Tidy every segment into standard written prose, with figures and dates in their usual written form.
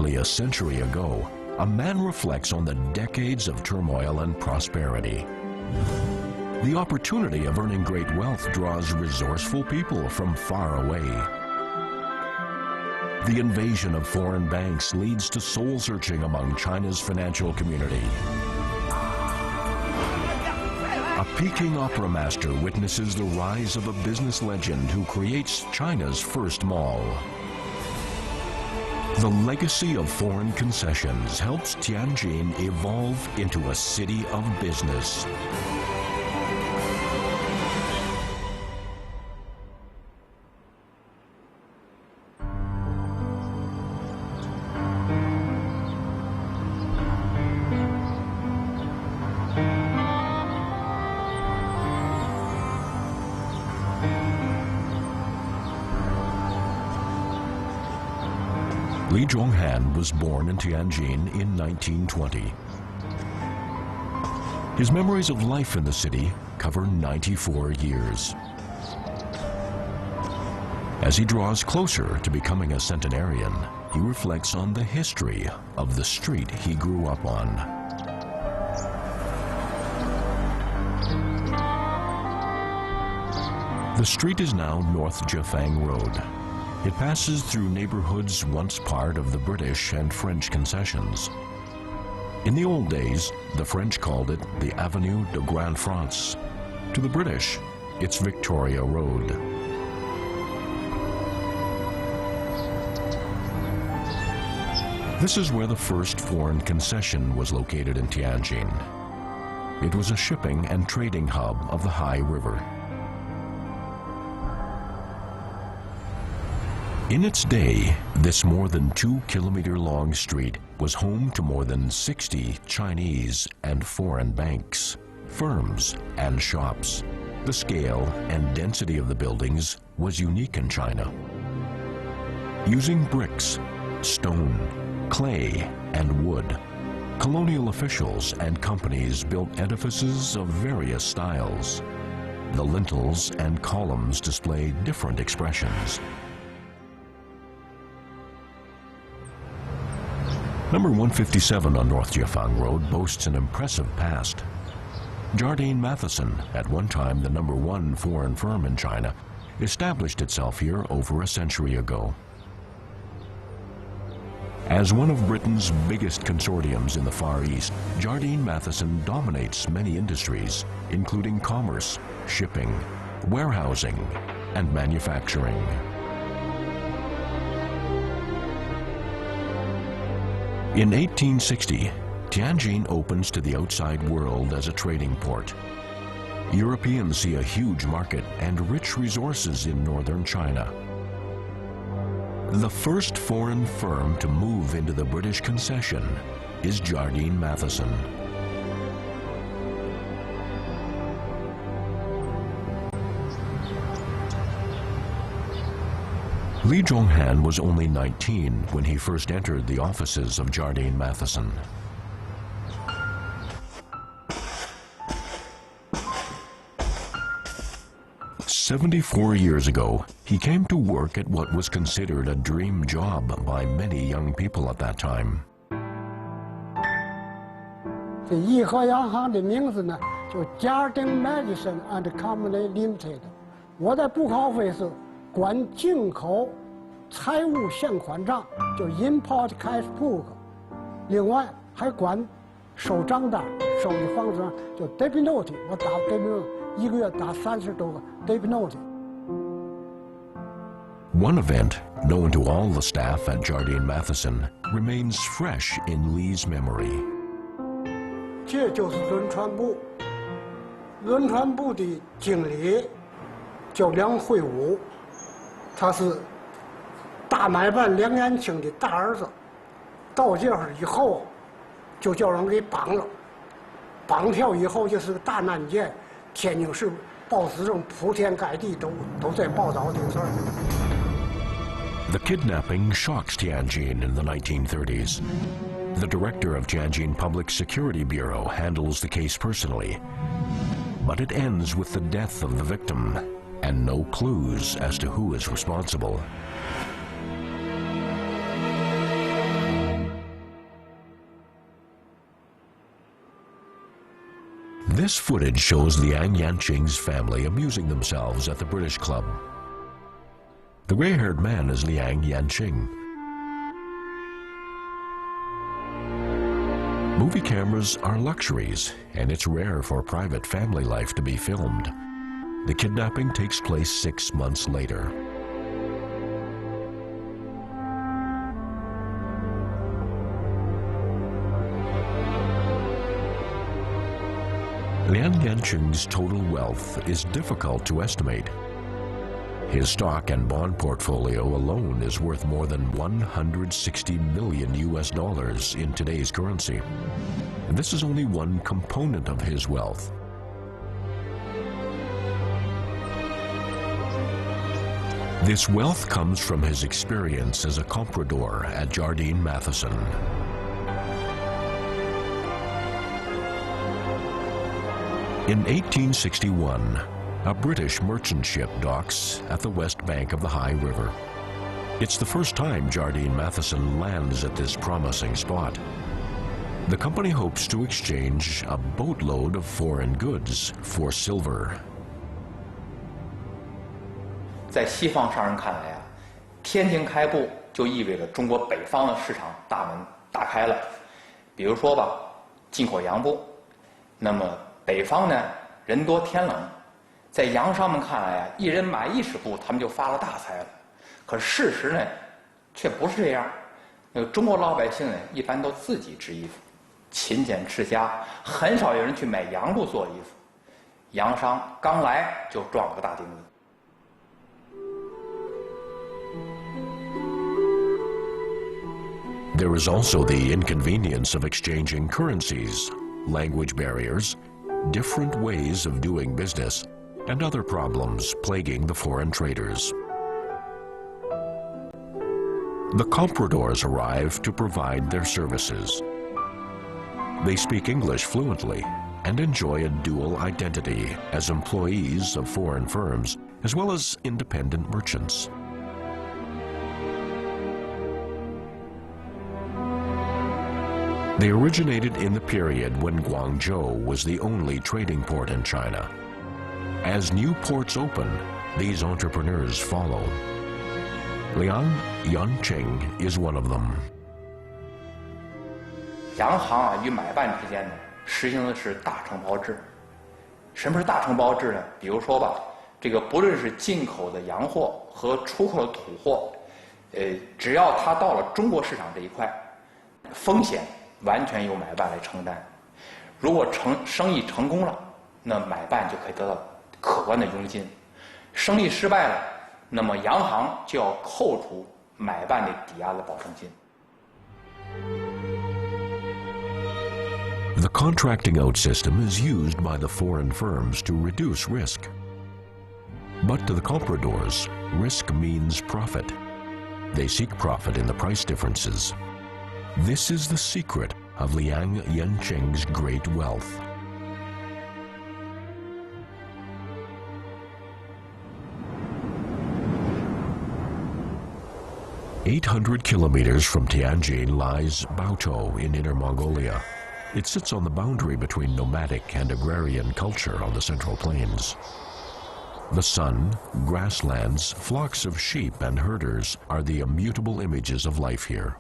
Nearly a century ago, a man reflects on the decades of turmoil and prosperity. The opportunity of earning great wealth draws resourceful people from far away. The invasion of foreign banks leads to soul-searching among China's financial community. A Peking opera master witnesses the rise of a business legend who creates China's first mall. The legacy of foreign concessions helps Tianjin evolve into a city of business. Li Zhonghan was born in Tianjin in 1920. His memories of life in the city cover 94 years. As he draws closer to becoming a centenarian, he reflects on the history of the street he grew up on. The street is now North Jiefang Road. It passes through neighborhoods once part of the British and French concessions. In the old days, the French called it the Avenue de Grande France. To the British, it's Victoria Road. This is where the first foreign concession was located in Tianjin. It was a shipping and trading hub of the Hai River. In its day, this more than 2-kilometer-long street was home to more than 60 Chinese and foreign banks, firms, and shops. The scale and density of the buildings was unique in China. Using bricks, stone, clay, and wood, colonial officials and companies built edifices of various styles. The lintels and columns display different expressions. Number 157 on North Jiefang Road boasts an impressive past. Jardine Matheson, at one time the #1 foreign firm in China, established itself here over a century ago. As one of Britain's biggest consortiums in the Far East, Jardine Matheson dominates many industries, including commerce, shipping, warehousing, and manufacturing. In 1860, Tianjin opens to the outside world as a trading port. Europeans see a huge market and rich resources in northern China. The first foreign firm to move into the British concession is Jardine Matheson. Li Zhonghan was only 19 when he first entered the offices of Jardine Matheson. "74 years ago, he came to work at what was considered a dream job by many young people at that time. 这颐和洋行的名字呢，就 Jardine Matheson and Company Limited。我在布考会是管进口财务现款账，就 Import Cash Book。另外还管收账单，收的方式就 Debit Note。我打 Debit Note， 一个月打30多个 Debit Note。 One event, known to all the staff at Jardine Matheson, remains fresh in Li's memory. 这就是轮船部，轮船部的经理叫梁惠武，他是大买办梁延庆的大儿子。到这儿以后，就叫人给绑了，绑票以后就是个大案件，天津市报纸上铺天盖地都在报道这个事儿。 The kidnapping shocks Tianjin in the 1930s. The director of Tianjin Public Security Bureau handles the case personally. But it ends with the death of the victim and no clues as to who is responsible. This footage shows Liang Yanqing's family amusing themselves at the British Club. The gray-haired man is Liang Yanqing. Movie cameras are luxuries, and it's rare for private family life to be filmed. The kidnapping takes place 6 months later. Liang Yanqing's total wealth is difficult to estimate. His stock and bond portfolio alone is worth more than $160 million in today's currency. And this is only one component of his wealth. This wealth comes from his experience as a comprador at Jardine Matheson. In 1861, a British merchant ship docks at the west bank of the High River. It's the first time Jardine Matheson lands at this promising spot. The company hopes to exchange a boatload of foreign goods for silver. 在西方商人看来啊，天津开埠就意味着中国北方的市场大门打开了。比如说吧，进口洋布，那么北方呢人多天冷，在洋商们看来啊，一人买1尺布，他们就发了大财了。可事实呢，却不是这样。中国老百姓呢，一般都自己织衣服，勤俭持家，很少有人去买洋布做衣服。洋商刚来就撞了个大钉子。 There is also the inconvenience of exchanging currencies, language barriers, different ways of doing business, and other problems plaguing the foreign traders. The compradors arrive to provide their services. They speak English fluently and enjoy a dual identity as employees of foreign firms as well as independent merchants. They originated in the period when Guangzhou was the only trading port in China. As new ports open, these entrepreneurs follow. Liang Yanqing is one of them. 洋行啊与买办之间呢，实行的是大承包制。什么是大承包制呢？比如说吧，这个不论是进口的洋货和出口的土货，只要它到了中国市场这一块，风险 完全由买办来承担。如果生意成功了，那买办就可以得到可观的佣金；生意失败了，那么洋行就要扣除买办的抵押的保证金。 The contracting out system is used by the foreign firms to reduce risk. But to the compradors, risk means profit. They seek profit in the price differences. This is the secret of Liang Yanqing's great wealth. "800 kilometers from Tianjin lies Baotou in Inner Mongolia. It sits on the boundary between nomadic and agrarian culture on the Central Plains. The sun, grasslands, flocks of sheep and herders are the immutable images of life here.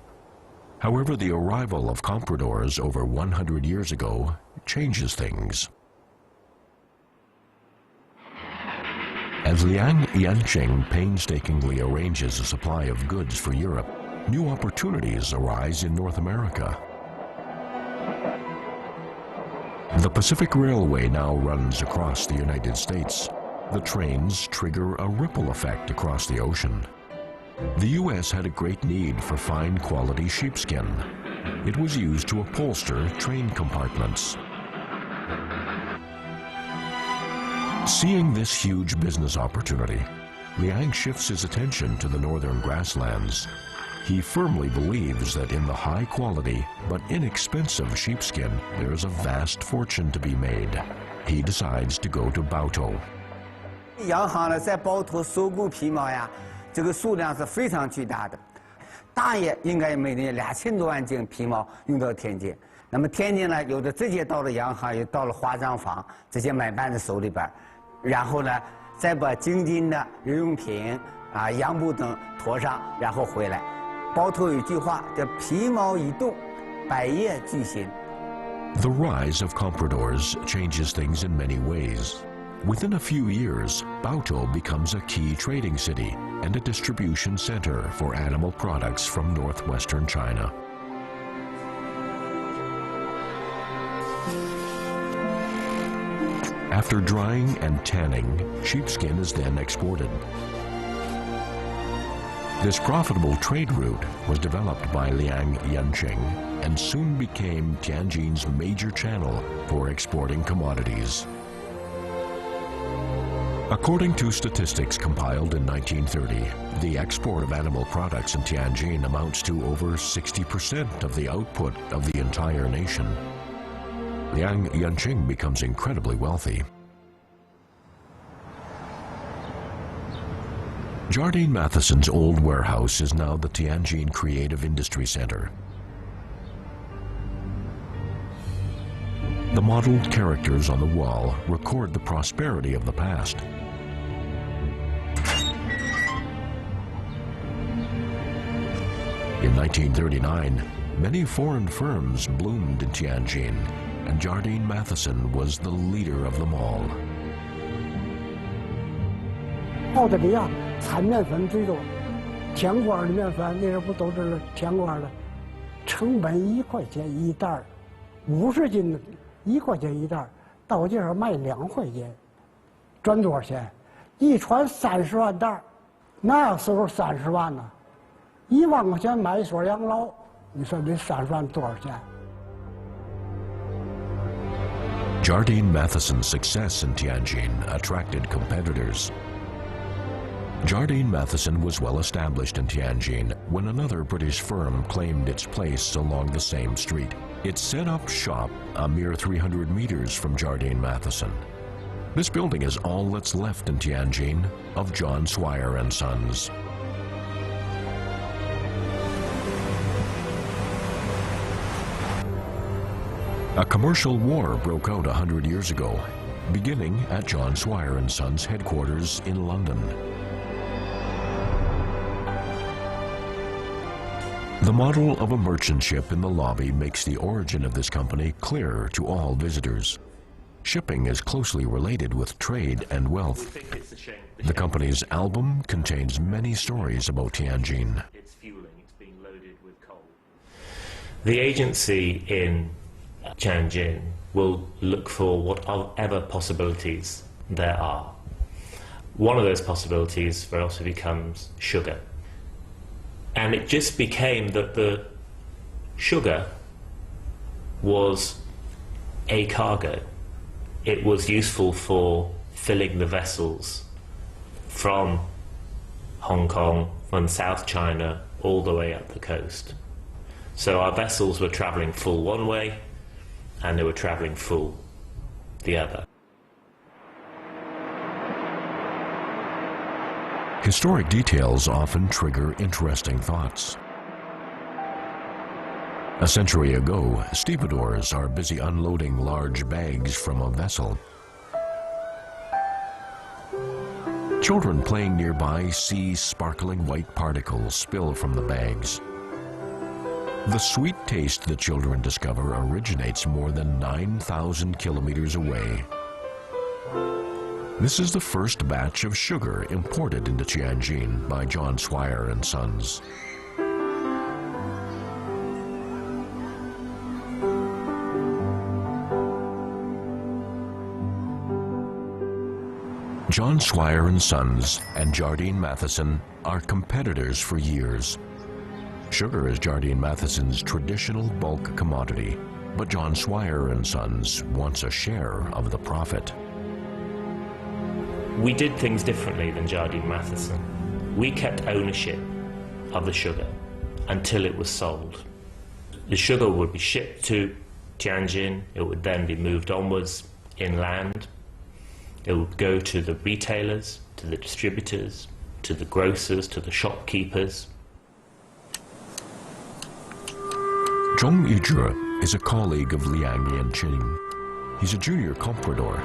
However, the arrival of compradors over 100 years ago changes things. As Liang Yanqing painstakingly arranges a supply of goods for Europe, new opportunities arise in North America. The Pacific Railway now runs across the United States. The trains trigger a ripple effect across the ocean. The U.S. had a great need for fine quality sheepskin. It was used to upholster train compartments. Seeing this huge business opportunity, Liang shifts his attention to the northern grasslands. He firmly believes that in the high quality but inexpensive sheepskin, there is a vast fortune to be made. He decides to go to Baotou. 洋行呢，在包头收购皮毛呀，这个数量是非常巨大的，大约应该每年2000多万斤皮毛运到天津。那么天津呢，有的直接到了洋行，又到了化妆坊这些买办的手里边，然后呢，再把京津的日用品啊、洋布等驮上，然后回来。包头有一句话叫“皮毛一动，百业俱兴”。 The rise of compradors changes things in many ways. Within a few years, Baotou becomes a key trading city and a distribution center for animal products from northwestern China. After drying and tanning, sheepskin is then exported. This profitable trade route was developed by Liang Yanqing and soon became Tianjin's major channel for exporting commodities. According to statistics compiled in 1930, the export of animal products in Tianjin amounts to over 60% of the output of the entire nation. Liang Yanqing becomes incredibly wealthy. Jardine Matheson's old warehouse is now the Tianjin Creative Industry Center. The modeled characters on the wall record the prosperity of the past. In 1939, many foreign firms bloomed in Tianjin, and Jardine Matheson was the leader of them all. 澳大利亚产面粉最多，甜瓜的面粉那时候不都是甜瓜的，成本1块钱一袋，50斤的1块钱一袋，到我这儿卖2块钱，赚多少钱？一船30万袋，那时候30万呢，1万块钱买一所养老，你说这30万多少钱？ Jardine Matheson's success in Tianjin attracted competitors. Jardine Matheson was well established in Tianjin when another British firm claimed its place along the same street. It set up shop a mere 300 meters from Jardine Matheson. This building is all that's left in Tianjin of John Swire and Sons. A commercial war broke out 100 years ago, beginning at John Swire and Sons headquarters in London. The model of a merchant ship in the lobby makes the origin of this company clear to all visitors. Shipping is closely related with trade and wealth. The company's album contains many stories about Tianjin. The agency in Tianjin will look for whatever possibilities there are. One of those possibilities very often becomes sugar. And it just became that the sugar was a cargo. It was useful for filling the vessels from Hong Kong, from South China, all the way up the coast. So our vessels were traveling full one way, and they were traveling full the other. Historic details often trigger interesting thoughts. A century ago, stevedores are busy unloading large bags from a vessel. Children playing nearby see sparkling white particles spill from the bags. The sweet taste the children discover originates more than 9,000 kilometers away. This is the first batch of sugar imported into Tianjin by John Swire and Sons. John Swire and Sons and Jardine Matheson are competitors for years. Sugar is Jardine Matheson's traditional bulk commodity, but John Swire and Sons wants a share of the profit. We did things differently than Jardine Matheson. We kept ownership of the sugar until it was sold. The sugar would be shipped to Tianjin, it would then be moved onwards inland, it would go to the retailers, to the distributors, to the grocers, to the shopkeepers. Zhong Yizhe is a colleague of Liang Yanqing. He's a junior comprador.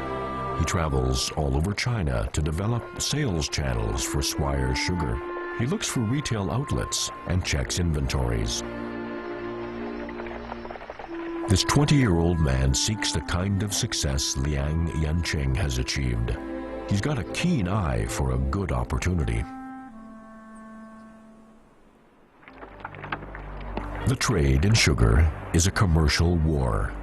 He travels all over China to develop sales channels for Swire sugar. He looks for retail outlets and checks inventories. This 20-year-old man seeks the kind of success Liang Yanqing has achieved. He's got a keen eye for a good opportunity. The trade in sugar is a commercial war.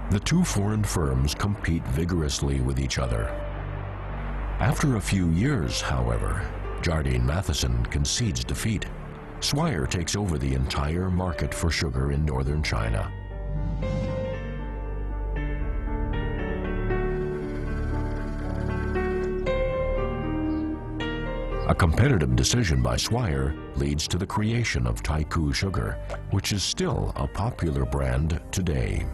The two foreign firms compete vigorously with each other. After a few years, however, Jardine Matheson concedes defeat. Swire takes over the entire market for sugar in northern China. A competitive decision by Swire leads to the creation of Taikoo sugar, which is still a popular brand today.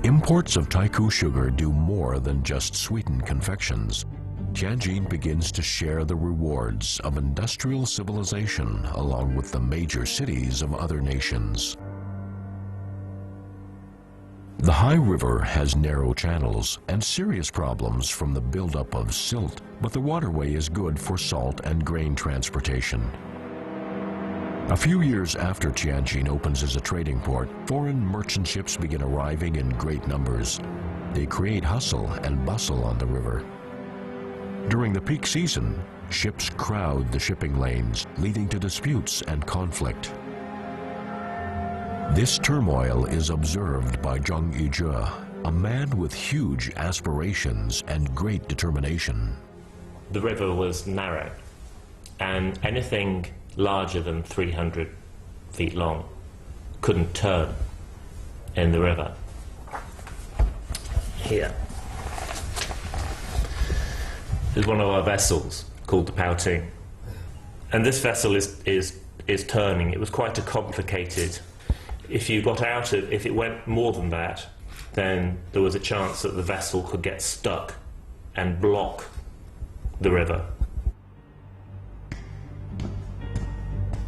Imports of Taikoo sugar do more than just sweeten confections. Tianjin begins to share the rewards of industrial civilization along with the major cities of other nations. The High River has narrow channels and serious problems from the buildup of silt, but the waterway is good for salt and grain transportation. A few years after Tianjin opens as a trading port, foreign merchant ships begin arriving in great numbers. They create hustle and bustle on the river. During the peak season, ships crowd the shipping lanes, leading to disputes and conflict. This turmoil is observed by Zhang Yuzhe, a man with huge aspirations and great determination. The river was narrow, and anything larger than 300 feet long couldn't turn in the river. Here is one of our vessels called the Pouting, and this vessel is turning. It was quite a complicated. If you got out of, if it went more than that, then there was a chance that the vessel could get stuck and block the river.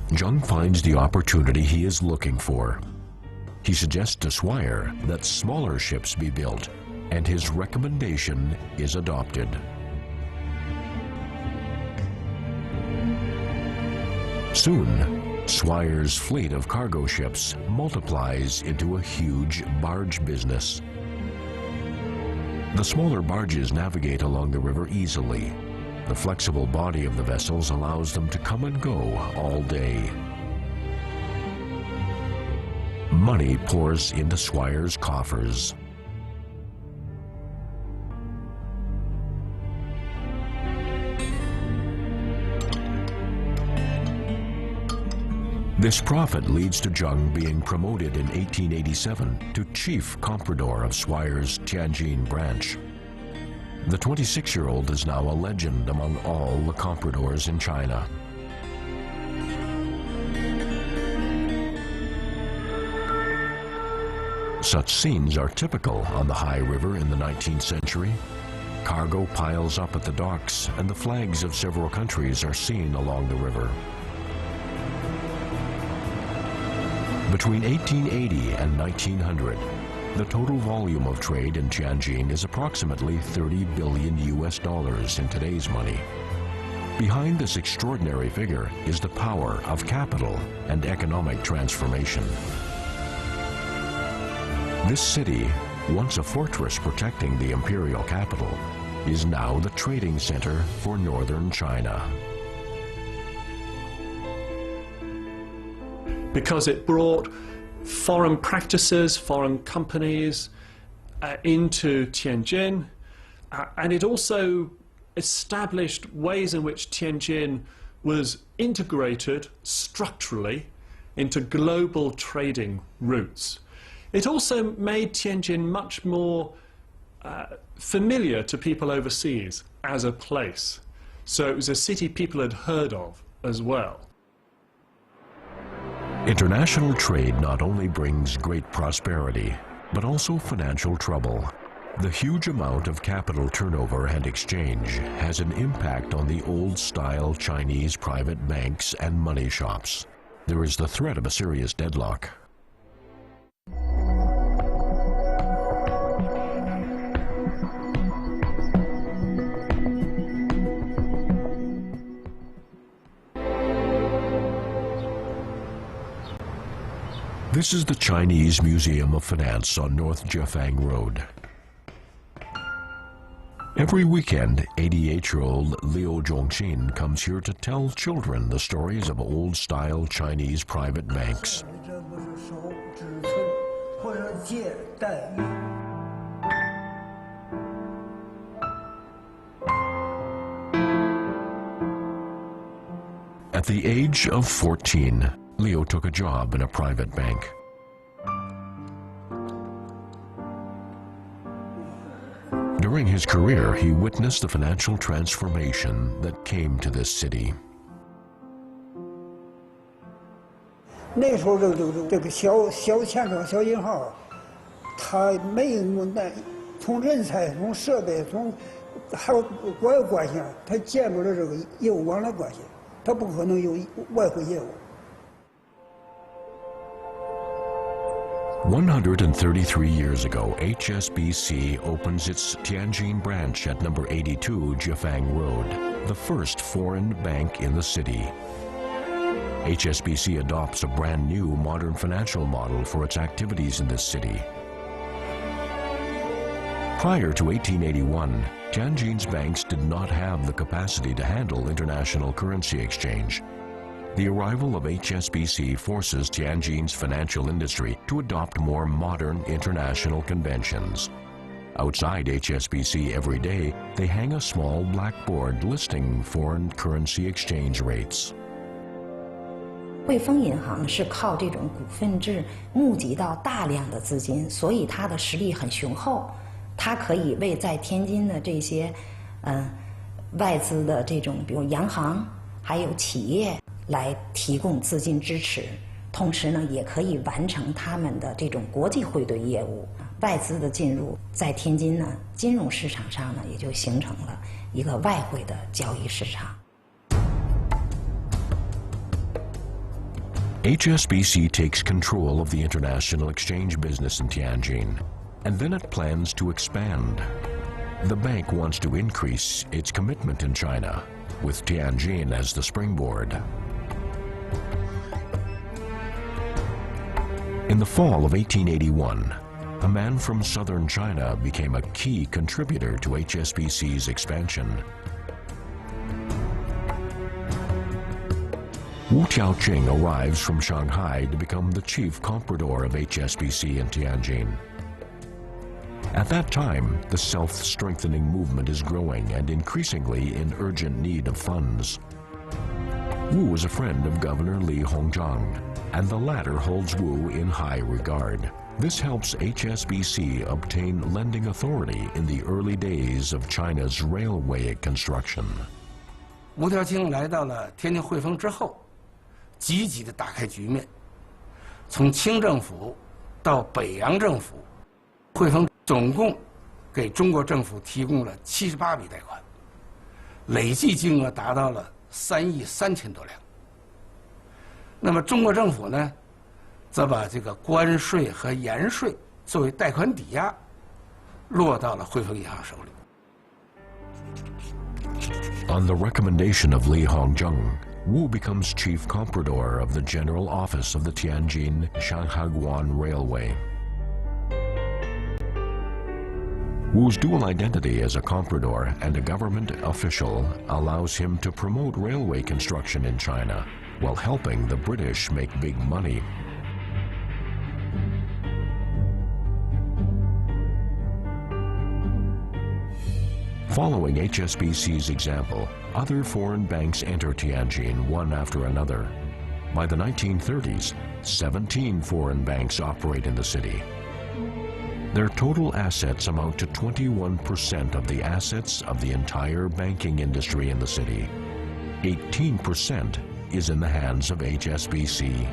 Zhang finds the opportunity he is looking for. He suggests to Swire that smaller ships be built, and his recommendation is adopted. Soon, Swire's fleet of cargo ships multiplies into a huge barge business. The smaller barges navigate along the river easily. The flexible body of the vessels allows them to come and go all day. Money pours into Swire's coffers. This profit leads to Zhang being promoted in 1887 to chief comprador of Swire's Tianjin branch. The 26-year-old is now a legend among all the compradors in China. Such scenes are typical on the High River in the 19th century. Cargo piles up at the docks, and the flags of several countries are seen along the river. Between 1880 and 1900, the total volume of trade in Tianjin is approximately $30 billion in today's money. Behind this extraordinary figure is the power of capital and economic transformation. This city, once a fortress protecting the imperial capital, is now the trading center for northern China. Because it brought foreign practices, foreign companies into Tianjin, and it also established ways in which Tianjin was integrated structurally into global trading routes. It also made Tianjin much more familiar to people overseas as a place. So it was a city people had heard of as well. International trade not only brings great prosperity, but also financial trouble. The huge amount of capital turnover and exchange has an impact on the old-style Chinese private banks and money shops. There is the threat of a serious deadlock. This is the Chinese Museum of Finance on North Jiefang Road. Every weekend, 88-year-old Liu Zhongxin comes here to tell children the stories of old-style Chinese private banks. At the age of 14, Liu took a job in a private bank. During his career, he witnessed the financial transformation that came to this city. 那时候这个小钱庄、小银行，它没有那从人才、从设备、还有国有关系，它建不了这个业务往来关系，它不可能有外汇业务。 133 years ago, HSBC opens its Tianjin branch at number 82 Jiefang Road, the first foreign bank in the city. HSBC adopts a brand new modern financial model for its activities in this city. Prior to 1881, Tianjin's banks did not have the capacity to handle international currency exchange. The arrival of HSBC forces Tianjin's financial industry to adopt more modern international conventions. Outside HSBC every day, they hang a small blackboard listing foreign currency exchange rates. 汇丰银行是靠这种股份制募集到大量的资金，所以它的实力很雄厚，它可以为在天津的这些外资的这种，比如洋行还有企业。 来提供资金支持，同时呢，也可以完成他们的这种国际汇兑业务。外资的进入，在天津呢，金融市场上呢，也就形成了一个外汇的交易市场。HSBC takes control of the international exchange business in Tianjin, and then it plans to expand. The bank wants to increase its commitment in China, with Tianjin as the springboard. In the fall of 1881, a man from southern China became a key contributor to HSBC's expansion. Wu Tiaoqing arrives from Shanghai to become the chief comprador of HSBC in Tianjin. At that time, the self-strengthening movement is growing and increasingly in urgent need of funds. Wu was a friend of Governor Li Hongzhang, and the latter holds Wu in high regard. This helps HSBC obtain lending authority in the early days of China's railway construction. 吴调卿来到了天津汇丰之后，积极地打开局面。从清政府到北洋政府，汇丰总共给中国政府提供了78笔贷款，累计金额达到了3亿3千多两。那么中国政府呢，则把这个关税和盐税作为贷款抵押，落到了汇丰银行手里。 On the recommendation of Li Hongzhang, Wu becomes chief comprador of the general office of the Tianjin Shanhaiguan Railway. Wu's dual identity as a comprador and a government official allows him to promote railway construction in China while helping the British make big money. Following HSBC's example, other foreign banks enter Tianjin one after another. By the 1930s, 17 foreign banks operate in the city. Their total assets amount to 21% of the assets of the entire banking industry in the city. 18% is in the hands of HSBC.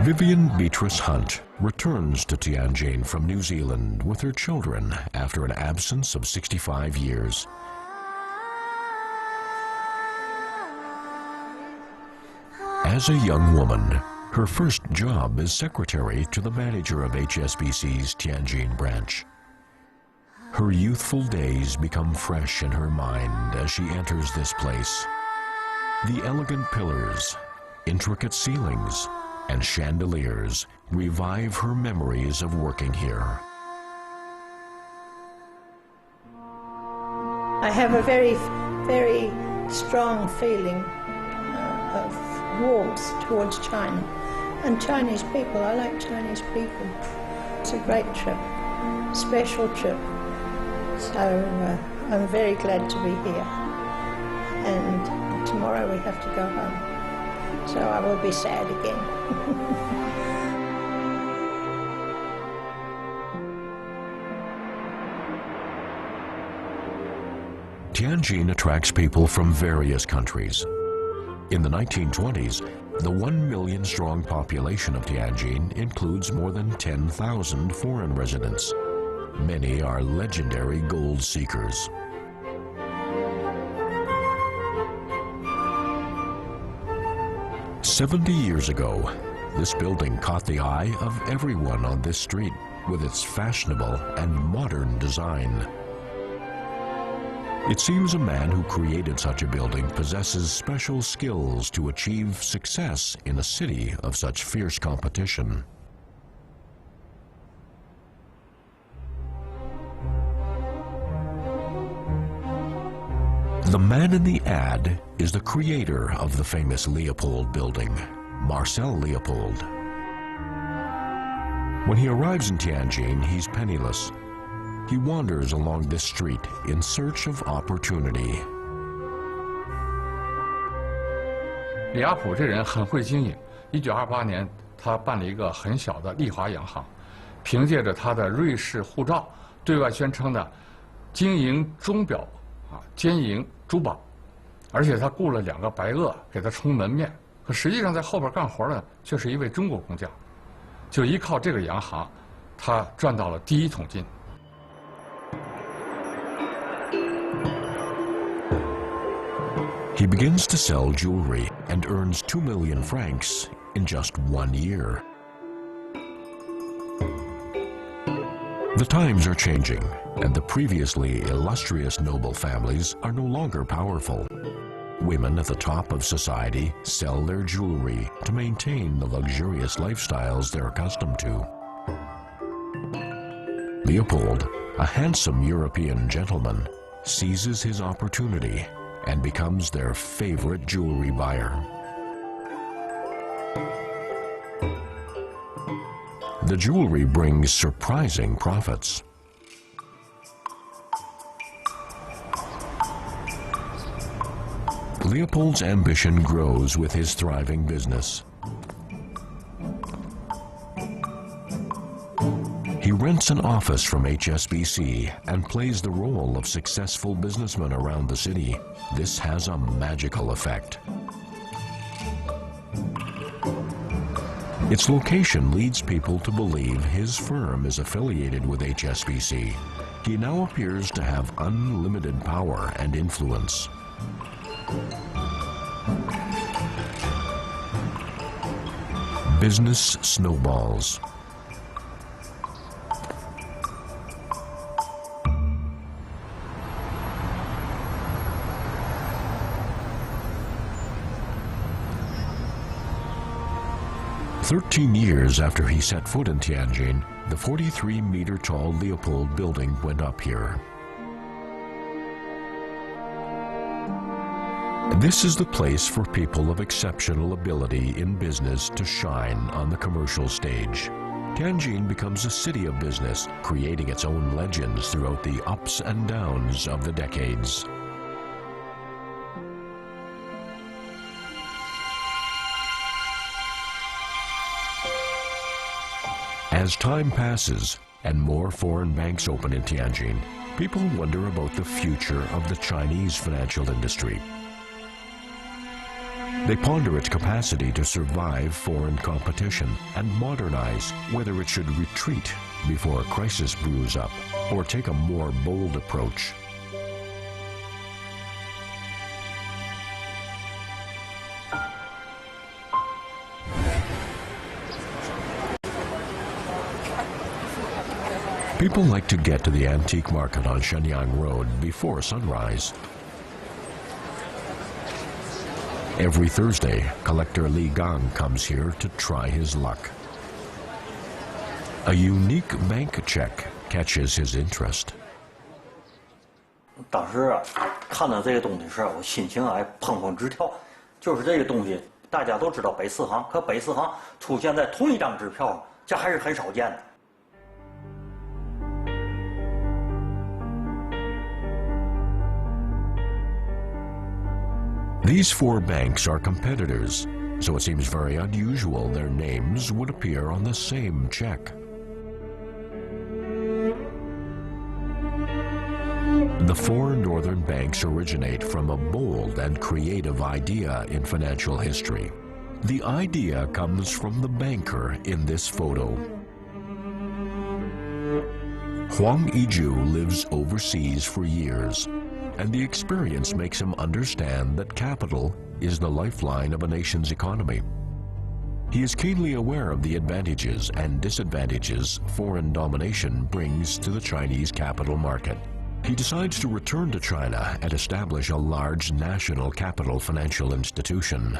Beatrice Hunt returns to Tianjin from New Zealand with her children after an absence of 65 years. As a young woman, her first job is secretary to the manager of HSBC's Tianjin branch. Her youthful days become fresh in her mind as she enters this place. The elegant pillars, intricate ceilings, and chandeliers revive her memories of working here. I have a very, very strong feeling of warmth towards China and Chinese people. I like Chinese people. It's a great trip, special trip. So I'm very glad to be here. And tomorrow we have to go home. So I will be sad again. Tianjin attracts people from various countries. In the 1920s, the 1 million strong population of Tianjin includes more than 10,000 foreign residents. Many are legendary gold seekers. "70 years ago, this building caught the eye of everyone on this street with its fashionable and modern design. It seems a man who created such a building possesses special skills to achieve success in a city of such fierce competition." The man in the ad is the creator of the famous Leopold building, Marcel Leopold. When he arrives in Tianjin, he's penniless. He wanders along this street in search of opportunity. 李亚普这人很会经营。1928年，他办了一个很小的丽华洋行，凭借着他的瑞士护照，对外宣称呢，经营钟表，兼营珠宝，而且他雇了2个白鳄给他充门面。可实际上在后边干活的却是一位中国工匠。就依靠这个洋行，他赚到了第1桶金。 He begins to sell jewelry and earns 2 million francs in just 1 year. The times are changing, and the previously illustrious noble families are no longer powerful. Women at the top of society sell their jewelry to maintain the luxurious lifestyles they're accustomed to. Leopold, a handsome European gentleman, seizes his opportunity and becomes their favorite jewelry buyer. The jewelry brings surprising profits. Leopold's ambition grows with his thriving business. He rents an office from HSBC and plays the role of successful businessman around the city. This has a magical effect. Its location leads people to believe his firm is affiliated with HSBC. He now appears to have unlimited power and influence. Business snowballs. "13 years after he set foot in Tianjin, the 43-meter-tall Leopold building went up here. This is the place for people of exceptional ability in business to shine on the commercial stage. Tianjin becomes a city of business, creating its own legends throughout the ups and downs of the decades. As time passes and more foreign banks open in Tianjin, people wonder about the future of the Chinese financial industry. They ponder its capacity to survive foreign competition and modernize whether it should retreat before a crisis brews up or take a more bold approach. People like to get to the antique market on Shenyang Road before sunrise. Every Thursday, collector Li Gang comes here to try his luck. A unique bank check catches his interest. 当时啊，看到这个东西时，我心情砰砰直跳。就是这个东西，大家都知道北四行，可北四行出现在同一张支票上，这还是很少见的。 These four banks are competitors, so it seems very unusual their names would appear on the same check. The four northern banks originate from a bold and creative idea in financial history. The idea comes from the banker in this photo. Wang lives overseas for years, and the experience makes him understand that capital is the lifeline of a nation's economy. He is keenly aware of the advantages and disadvantages foreign domination brings to the Chinese capital market. He decides to return to China and establish a large national capital financial institution.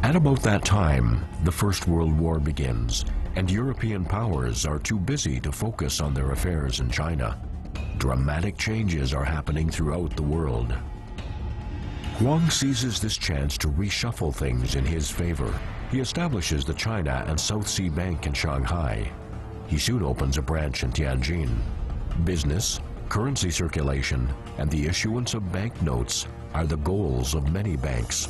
At about that time, the First World War begins, and European powers are too busy to focus on their affairs in China. Dramatic changes are happening throughout the world. Wang seizes this chance to reshuffle things in his favor. He establishes the China and South Sea Bank in Shanghai. He soon opens a branch in Tianjin. Business, currency circulation, and the issuance of banknotes are the goals of many banks.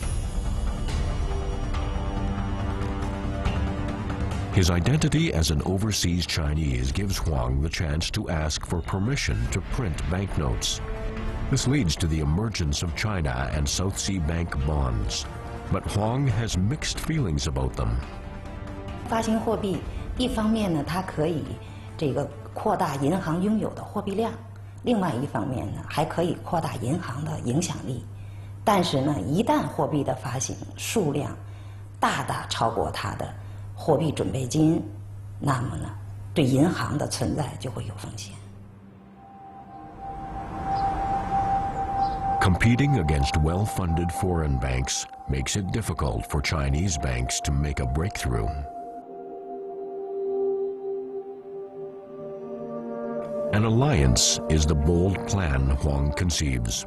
His identity as an overseas Chinese gives Huang the chance to ask for permission to print banknotes. This leads to the emergence of China and South Sea Bank bonds. But Huang has mixed feelings about them. 发行货币，一方面呢，它可以扩大银行拥有的货币量；另外一方面呢，还可以扩大银行的影响力。但是呢，一旦货币的发行数量大大超过它的 货币准备金，那么呢，对银行的存在就会有风险。 Competing against well-funded foreign banks makes it difficult for Chinese banks to make a breakthrough. An alliance is the bold plan Huang conceives.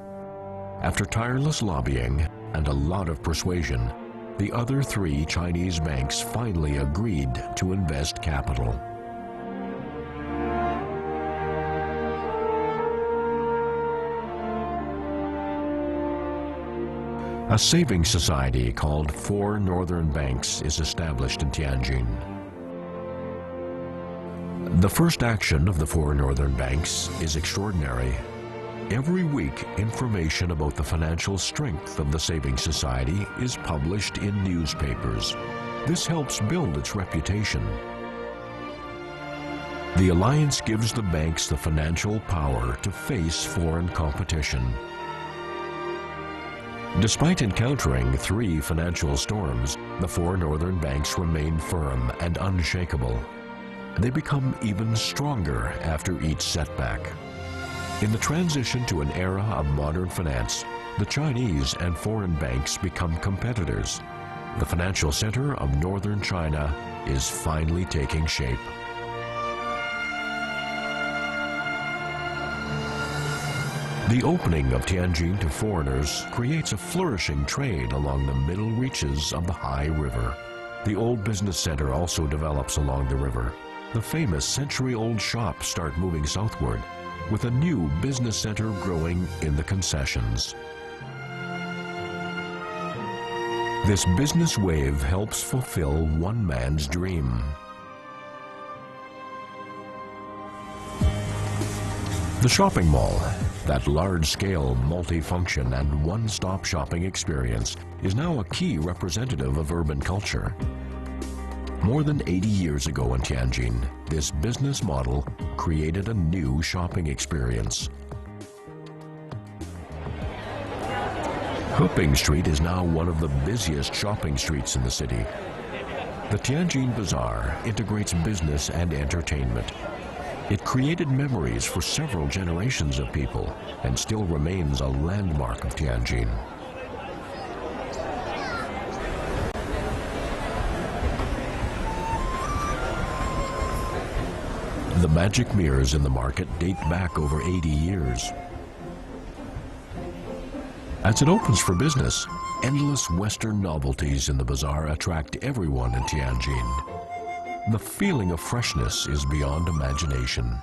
After tireless lobbying and a lot of persuasion, the other three Chinese banks finally agreed to invest capital. A savings society called Four Northern Banks is established in Tianjin. The first action of the Four Northern Banks is extraordinary. Every week, information about the financial strength of the savings society is published in newspapers. This helps build its reputation. The alliance gives the banks the financial power to face foreign competition. Despite encountering 3 financial storms, the 4 northern banks remain firm and unshakable. They become even stronger after each setback. In the transition to an era of modern finance, the Chinese and foreign banks become competitors. The financial center of northern China is finally taking shape. The opening of Tianjin to foreigners creates a flourishing trade along the middle reaches of the high river. The old business center also develops along the river. The famous century-old shops start moving southward, with a new business center growing in the Concessions. This business wave helps fulfill one man's dream. The shopping mall That large-scale, multifunction, and one-stop shopping experience is now a key representative of urban culture. More than 80 years ago in Tianjin, this business model created a new shopping experience. Heping Street is now one of the busiest shopping streets in the city. The Tianjin Bazaar integrates business and entertainment. It created memories for several generations of people and still remains a landmark of Tianjin. The magic mirrors in the market date back over 80 years. As it opens for business, endless Western novelties in the bazaar attract everyone in Tianjin. The feeling of freshness is beyond imagination.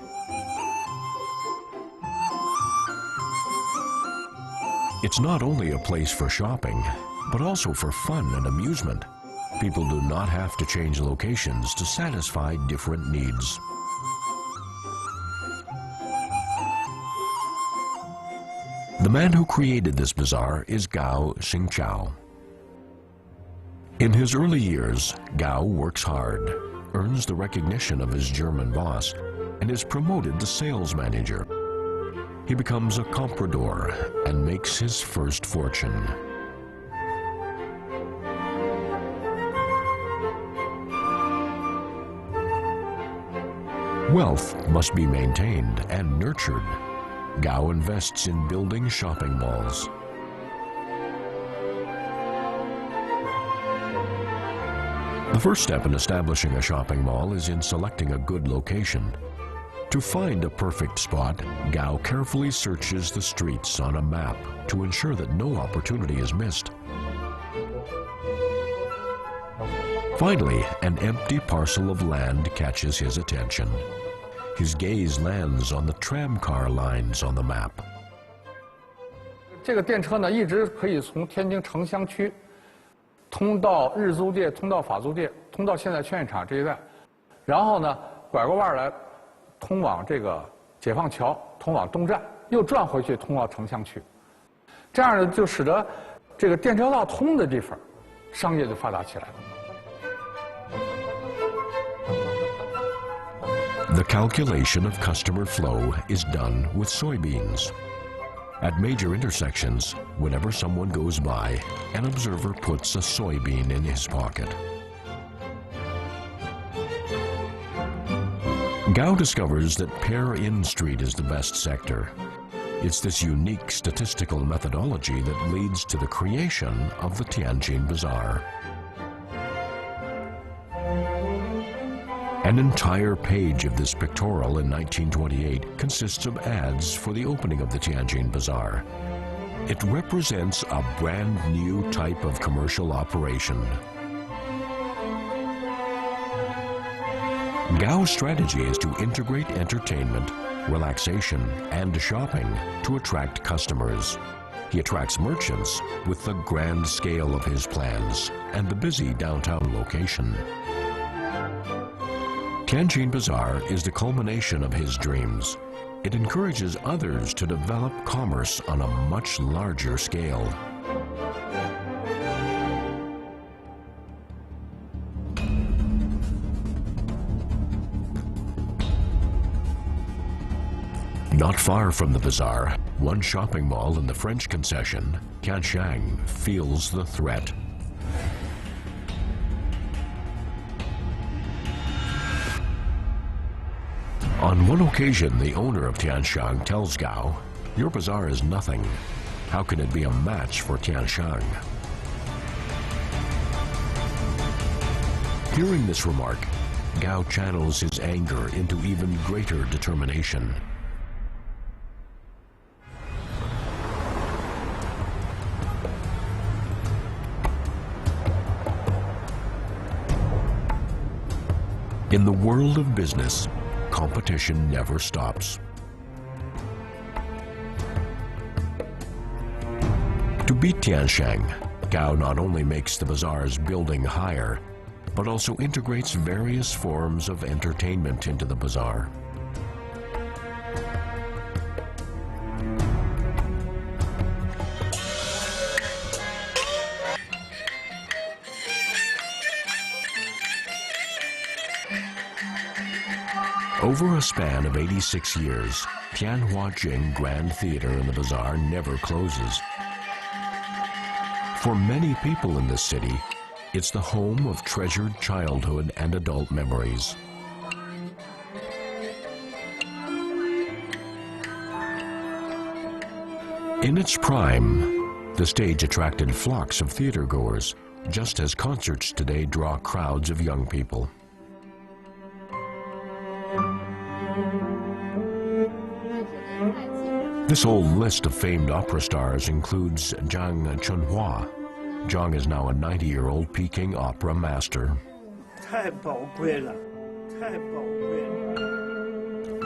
It's not only a place for shopping, but also for fun and amusement. People do not have to change locations to satisfy different needs. The man who created this bazaar is Gao Xingqiao. In his early years, Gao works hard, earns the recognition of his German boss, and is promoted to sales manager. He becomes a comprador and makes his first fortune. Wealth must be maintained and nurtured. Gao invests in building shopping malls. The first step in establishing a shopping mall is in selecting a good location. To find a perfect spot, Gao carefully searches the streets on a map to ensure that no opportunity is missed. Finally, an empty parcel of land catches his attention. His gaze lands on the tramcar lines on the map. 这个电车呢，一直可以从天津城乡区通到日租界，通到法租界，通到现在劝业场这一带，然后呢，拐过弯来，通往这个解放桥，通往东站，又转回去通到城乡区。这样呢，就使得这个电车道通的地方，商业就发达起来了。 The calculation of customer flow is done with soybeans. At major intersections, whenever someone goes by, an observer puts a soybean in his pocket. Gao discovers that Pear-Inn Street is the best sector. It's this unique statistical methodology that leads to the creation of the Tianjin Bazaar. An entire page of this pictorial in 1928 consists of ads for the opening of the Tianjin Bazaar. It represents a brand new type of commercial operation. Gao's strategy is to integrate entertainment, relaxation, and shopping to attract customers. He attracts merchants with the grand scale of his plans and the busy downtown location. Tianjin Bazaar is the culmination of his dreams. It encourages others to develop commerce on a much larger scale. Not far from the bazaar, one shopping mall in the French concession, Tianjin, feels the threat. On one occasion, the owner of Tianjin tells Gao, "Your bazaar is nothing. How can it be a match for Tianjin?" Hearing this remark, Gao channels his anger into even greater determination. In the world of business, competition never stops. To beat Tianjin, Gao not only makes the bazaar's building higher, but also integrates various forms of entertainment into the bazaar. Over a span of 86 years, Tianjin Grand Theater in the Bazaar never closes. For many people in this city, it's the home of treasured childhood and adult memories. In its prime, the stage attracted flocks of theatergoers, just as concerts today draw crowds of young people. This old list of famed opera stars includes Zhang Chunhua. Zhang is now a 90-year-old Peking opera master.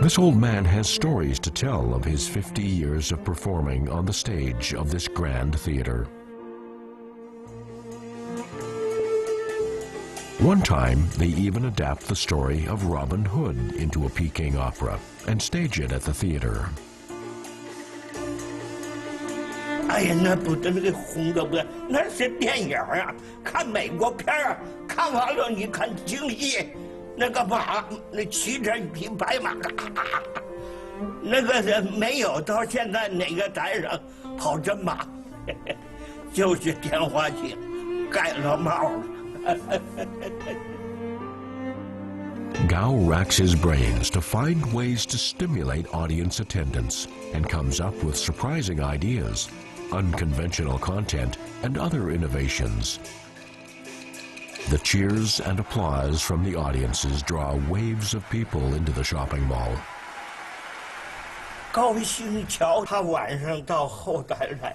This old man has stories to tell of his 50 years of performing on the stage of this grand theater. One time, they even adapt the story of Robin Hood into a Peking opera and stage it at the theater. 哎呀，那不得那个红的不得，那是电影啊！看美国片啊，看完了你看京戏，那个马，那骑着一匹白马，那个没有到现在哪个台上跑真马，就是天花镜盖了帽了。Gao racks his brains to find ways to stimulate audience attendance and comes up with surprising ideas, unconventional content, and other innovations. The cheers and applause from the audiences draw waves of people into the shopping mall. 高兴桥他晚上到后台来，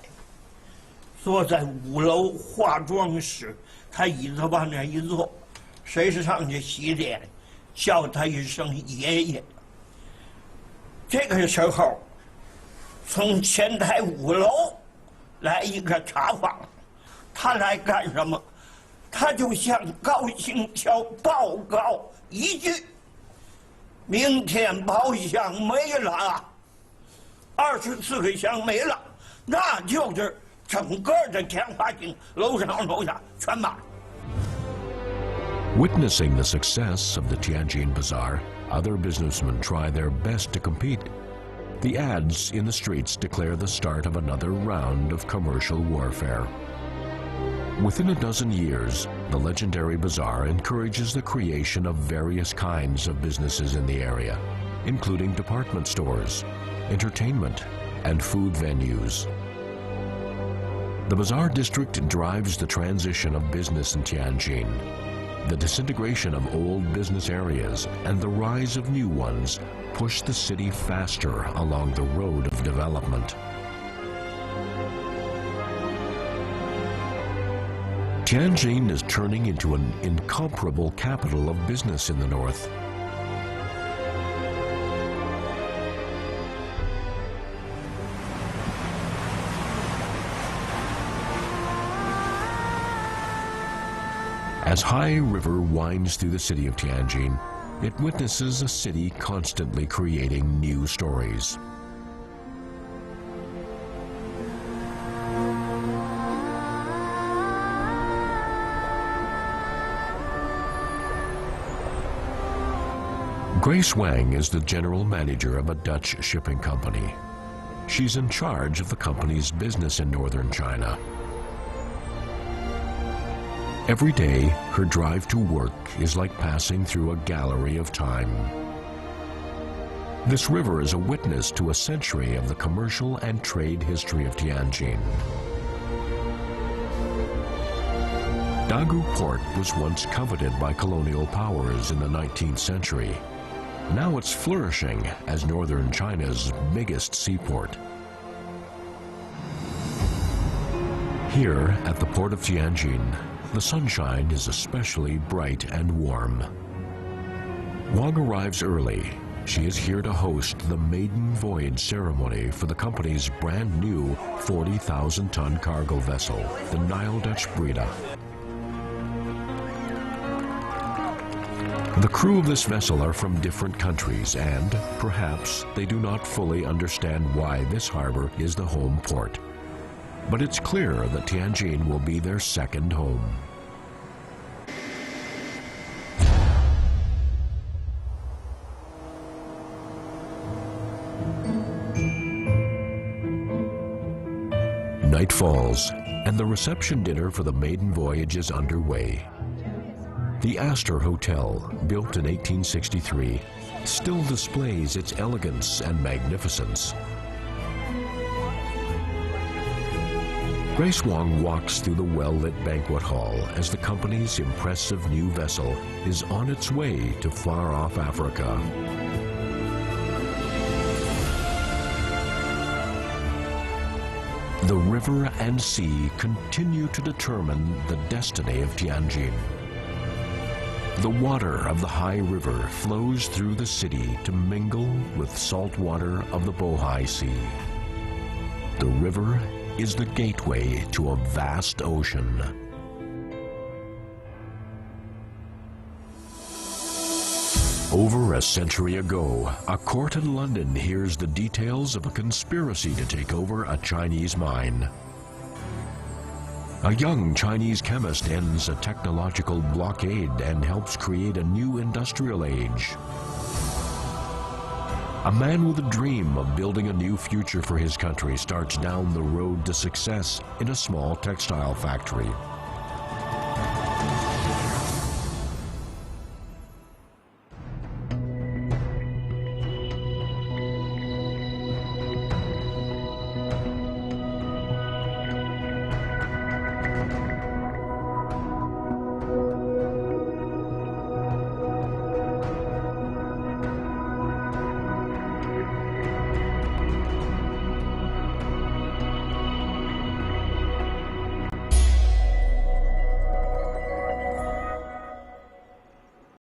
坐在5楼化妆室，他椅子往那一坐，谁是上去洗脸，叫他一声爷爷。这个时候，从前台5楼来一个茶访，他来干什么？他就向高兴桥报告一句：明天包厢没了，24个箱没了，那就是整个的天花井楼上楼下全满。Witnessing the success of the Tianjin Bazaar, other businessmen try their best to compete. The ads in the streets declare the start of another round of commercial warfare. Within a dozen years, the legendary bazaar encourages the creation of various kinds of businesses in the area, including department stores, entertainment, and food venues. The bazaar district drives the transition of business in Tianjin. The disintegration of old business areas and the rise of new ones push the city faster along the road of development. Tianjin is turning into an incomparable capital of business in the north. As Hai River winds through the city of Tianjin, it witnesses a city constantly creating new stories. Grace Wang is the general manager of a Dutch shipping company. She's in charge of the company's business in northern China. Every day, her drive to work is like passing through a gallery of time. This river is a witness to a century of the commercial and trade history of Tianjin. Dagu Port was once coveted by colonial powers in the 19th century. Now it's flourishing as northern China's biggest seaport. Here at the port of Tianjin, the sunshine is especially bright and warm. Wang arrives early. She is here to host the maiden voyage ceremony for the company's brand new 40,000-ton cargo vessel, the Nile Dutch Breda. The crew of this vessel are from different countries and, perhaps, they do not fully understand why this harbor is the home port. But it's clear that Tianjin will be their second home. falls, and the reception dinner for the maiden voyage is underway. The Astor Hotel, built in 1863, still displays its elegance and magnificence. Grace Wang walks through the well-lit banquet hall as the company's impressive new vessel is on its way to far-off Africa. The river and sea continue to determine the destiny of Tianjin. The water of the high river flows through the city to mingle with salt water of the Bohai Sea. The river is the gateway to a vast ocean. Over a century ago, a court in London hears the details of a conspiracy to take over a Chinese mine. A young Chinese chemist ends a technological blockade and helps create a new industrial age. A man with a dream of building a new future for his country starts down the road to success in a small textile factory.